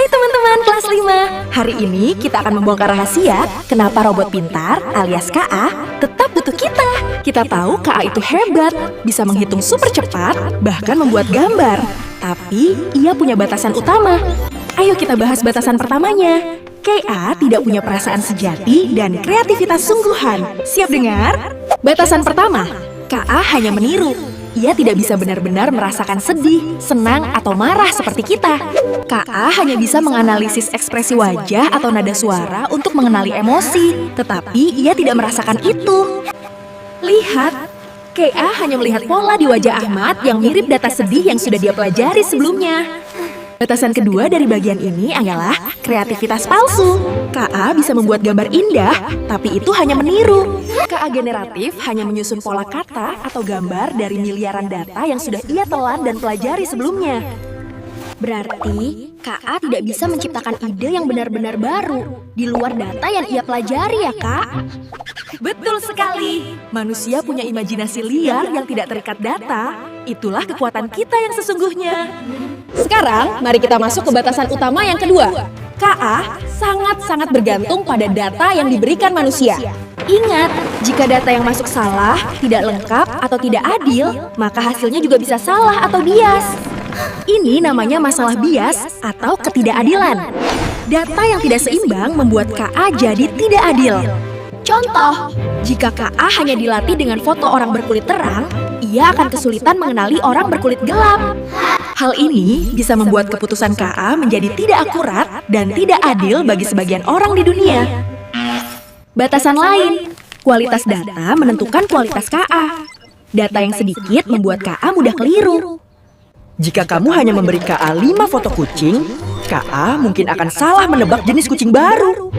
Hai teman-teman kelas 5. Hari ini kita akan membongkar rahasia kenapa robot pintar alias KA tetap butuh kita. Kita tahu KA itu hebat, bisa menghitung super cepat, bahkan membuat gambar. Tapi ia punya batasan utama. Ayo kita bahas batasan pertamanya. KA tidak punya perasaan sejati dan kreativitas sungguhan. Siap dengar? Batasan pertama, KA hanya meniru. Ia tidak bisa benar-benar merasakan sedih, senang, atau marah seperti kita. KA hanya bisa menganalisis ekspresi wajah atau nada suara untuk mengenali emosi, tetapi ia tidak merasakan itu. Lihat, KA hanya melihat pola di wajah Ahmad yang mirip data sedih yang sudah dia pelajari sebelumnya. Batasan kedua dari bagian ini adalah kreativitas palsu. KA bisa membuat gambar indah, tapi itu hanya meniru. KA generatif hanya menyusun pola kata atau gambar dari miliaran data yang sudah ia telan dan pelajari sebelumnya. Berarti, KA tidak bisa menciptakan ide yang benar-benar baru di luar data yang ia pelajari ya, Kak? Betul sekali. Manusia punya imajinasi liar yang tidak terikat data. Itulah kekuatan kita yang sesungguhnya. Sekarang, mari kita masuk ke batasan utama yang kedua. KA Sangat-sangat bergantung pada data yang diberikan manusia. ingat, jika data yang masuk salah, tidak lengkap, atau tidak adil, maka hasilnya juga bisa salah atau bias. Ini namanya masalah bias atau ketidakadilan. Data yang tidak seimbang membuat KA jadi tidak adil. Contoh, jika KA hanya dilatih dengan foto orang berkulit terang, ia akan kesulitan mengenali orang berkulit gelap. Hal ini bisa membuat keputusan KA menjadi tidak akurat dan tidak adil bagi sebagian orang di dunia. Batasan lain, kualitas data menentukan kualitas KA. Data yang sedikit membuat KA mudah keliru. Jika kamu hanya memberi KA 5 foto kucing, KA mungkin akan salah menebak jenis kucing baru.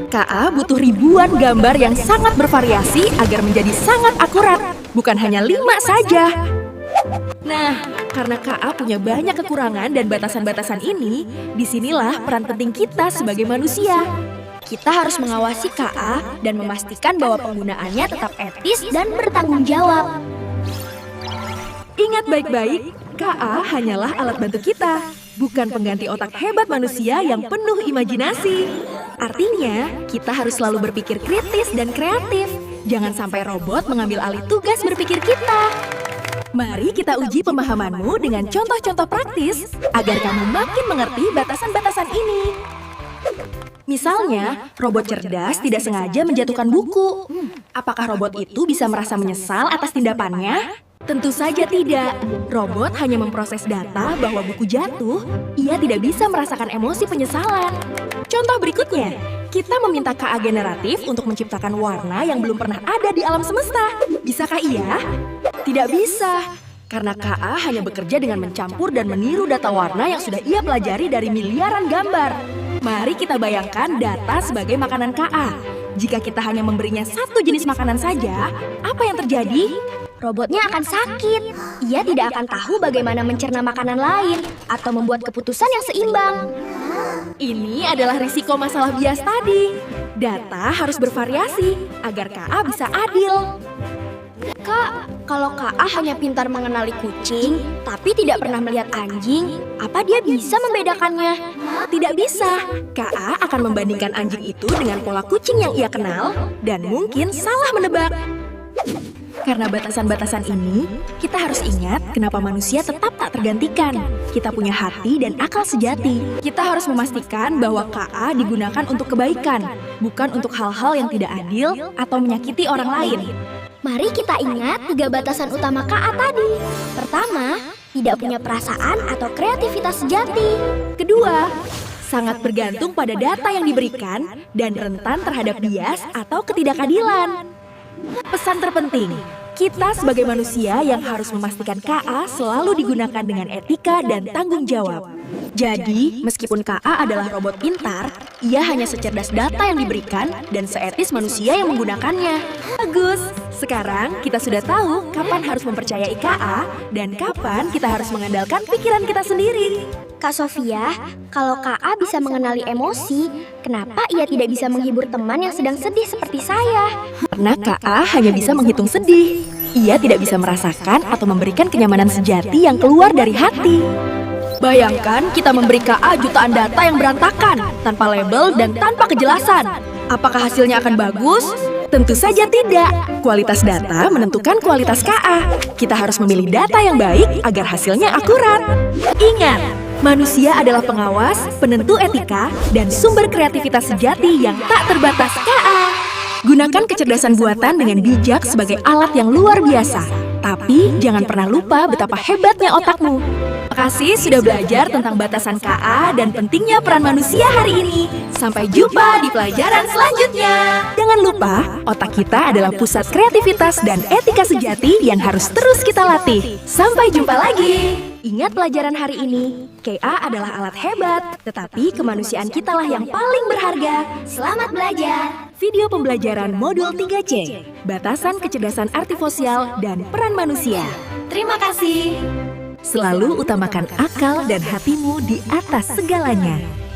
KA butuh ribuan gambar yang sangat bervariasi agar menjadi sangat akurat, bukan hanya 5 saja. Nah, karena KA punya banyak kekurangan dan batasan-batasan ini, disinilah peran penting kita sebagai manusia. Kita harus mengawasi KA dan memastikan bahwa penggunaannya tetap etis dan bertanggung jawab. Ingat baik-baik, KA hanyalah alat bantu kita, bukan pengganti otak hebat manusia yang penuh imajinasi. Artinya, kita harus selalu berpikir kritis dan kreatif. Jangan sampai robot mengambil alih tugas berpikir kita. Mari kita uji pemahamanmu dengan contoh-contoh praktis agar kamu makin mengerti batasan-batasan ini. Misalnya, robot cerdas tidak sengaja menjatuhkan buku. Apakah robot itu bisa merasa menyesal atas tindakannya? Tentu saja tidak. Robot hanya memproses data bahwa buku jatuh, ia tidak bisa merasakan emosi penyesalan. Contoh berikutnya, kita meminta KA generatif untuk menciptakan warna yang belum pernah ada di alam semesta. Bisakah ia? Tidak bisa, karena KA hanya bekerja dengan mencampur dan meniru data warna yang sudah ia pelajari dari miliaran gambar. Mari kita bayangkan data sebagai makanan KA. Jika kita hanya memberinya satu jenis makanan saja, apa yang terjadi? Robotnya akan sakit. Ia tidak akan tahu bagaimana mencerna makanan lain atau membuat keputusan yang seimbang. Ini adalah risiko masalah bias tadi. Data harus bervariasi agar KA bisa adil. Kak, kalau KA hanya pintar mengenali kucing, tapi tidak pernah melihat anjing, apa dia bisa membedakannya? Tidak bisa. KA akan membandingkan anjing itu dengan pola kucing yang ia kenal dan mungkin salah menebak. Karena batasan-batasan ini, kita harus ingat kenapa manusia tetap tak tergantikan. Kita punya hati dan akal sejati. Kita harus memastikan bahwa KA digunakan untuk kebaikan, bukan untuk hal-hal yang tidak adil atau menyakiti orang lain. Mari kita ingat 3 batasan utama KA tadi. Pertama, tidak punya perasaan atau kreativitas sejati. Kedua, sangat bergantung pada data yang diberikan dan rentan terhadap bias atau ketidakadilan. Pesan terpenting, kita sebagai manusia yang harus memastikan KA selalu digunakan dengan etika dan tanggung jawab. Jadi, meskipun KA adalah robot pintar, ia hanya secerdas data yang diberikan dan seetis manusia yang menggunakannya. Bagus, sekarang kita sudah tahu kapan harus mempercayai KA dan kapan kita harus mengandalkan pikiran kita sendiri. Kak Sofia, kalau KA bisa mengenali emosi, kenapa ia tidak bisa menghibur teman yang sedang sedih seperti saya? Karena KA hanya bisa menghitung sedih. Ia tidak bisa merasakan atau memberikan kenyamanan sejati yang keluar dari hati. Bayangkan kita memberi KA jutaan data yang berantakan, tanpa label dan tanpa kejelasan. Apakah hasilnya akan bagus? Tentu saja tidak. Kualitas data menentukan kualitas KA. Kita harus memilih data yang baik agar hasilnya akurat. Ingat, manusia adalah pengawas, penentu etika, dan sumber kreativitas sejati yang tak terbatas KA. Gunakan kecerdasan buatan dengan bijak sebagai alat yang luar biasa. Tapi jangan pernah lupa betapa hebatnya otakmu. Terima kasih sudah belajar tentang batasan KA dan pentingnya peran manusia hari ini. Sampai jumpa di pelajaran selanjutnya. Jangan lupa, otak kita adalah pusat kreativitas dan etika sejati yang harus terus kita latih. Sampai jumpa lagi. Ingat pelajaran hari ini, KA adalah alat hebat, tetapi kemanusiaan kitalah yang paling berharga. Selamat belajar. Video pembelajaran modul 3C, batasan kecerdasan artifisial dan peran manusia. Terima kasih. Selalu utamakan akal dan hatimu di atas segalanya.